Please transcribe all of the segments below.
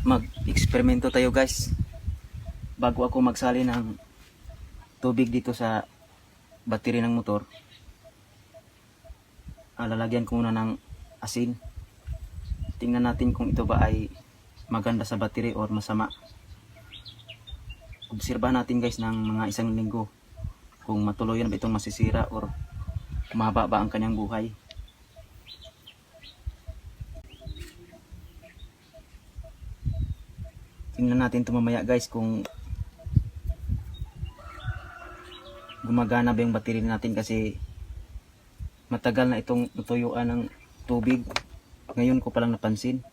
mag-eksperimento tayo guys. Bago ako magsali ng tubig dito sa battery ng motor, lalagyan ko muna ng asin. Tingnan natin kung ito ba ay maganda sa battery or masama. Obserbahan natin guys ng mga isang linggo kung matuluyan ba itong masisira or mahaba ba ang kanyang buhay. Tingnan natin ito mamaya guys kung gumagana ba yung battery natin, kasi matagal na itong natuyuan ng tubig. Ngayon ko palang napansin,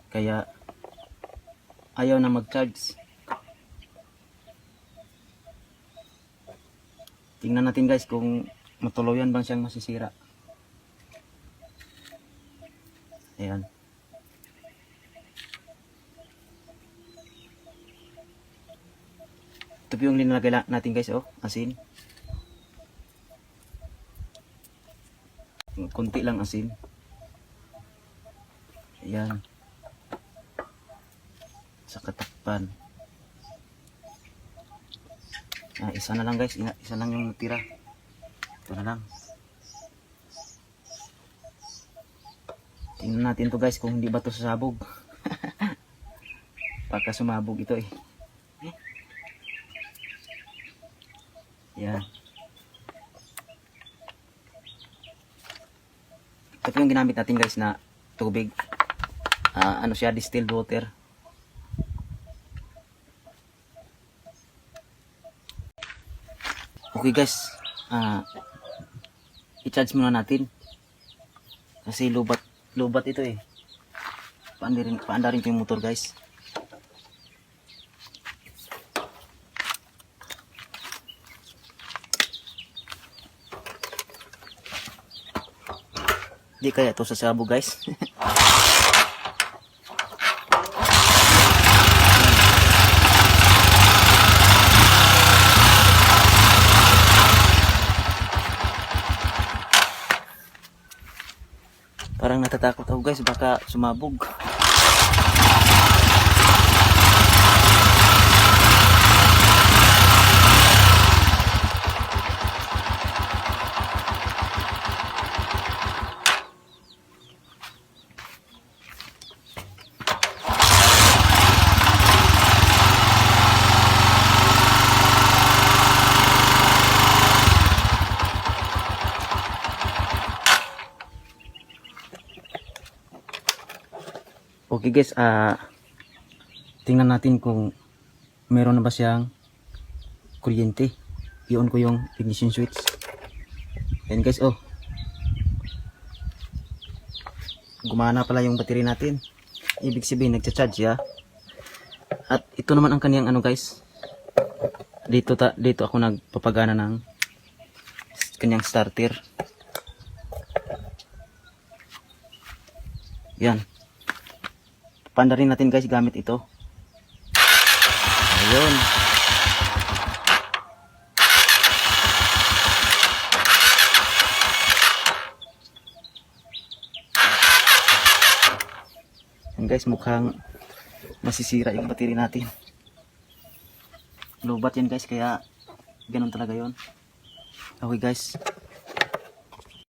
kaya ayaw na mag-charge. Tingnan natin guys kung matuluyan bang siyang masisira. Ayan. Ito yung linalagay natin guys, oh, asin. Kunti lang asin. Ayan. Sa katakpan. Isa na lang guys, isa lang yung natira. Ito na lang. Tingnan natin to guys kung hindi ba to sasabog. Pagka sumabog ito eh. Yan. Ito yung ginamit natin guys na tubig. Ano siya, distilled water. Okay guys, i-charge muna natin. Kasi lubat ito eh. Paanda rin yung motor guys. Di kaya ito sasabog guys. Parang natatakot ako guys, baka sumabog. Okay guys, tingnan natin kung meron na ba siyang kuryente. I-on ko yung ignition switch. Ayan guys, oh. Gumana pala yung battery natin. Ibig sabihin nagcha-charge siya. At ito naman ang kaniyang ano guys. Dito ako nagpapagana ng kanyang starter. Yan. Panda rin natin guys gamit ito. Ayun. Yan guys, mukhang masisira yung battery natin. Lobat yan guys, kaya ganun talaga yon. Okay guys.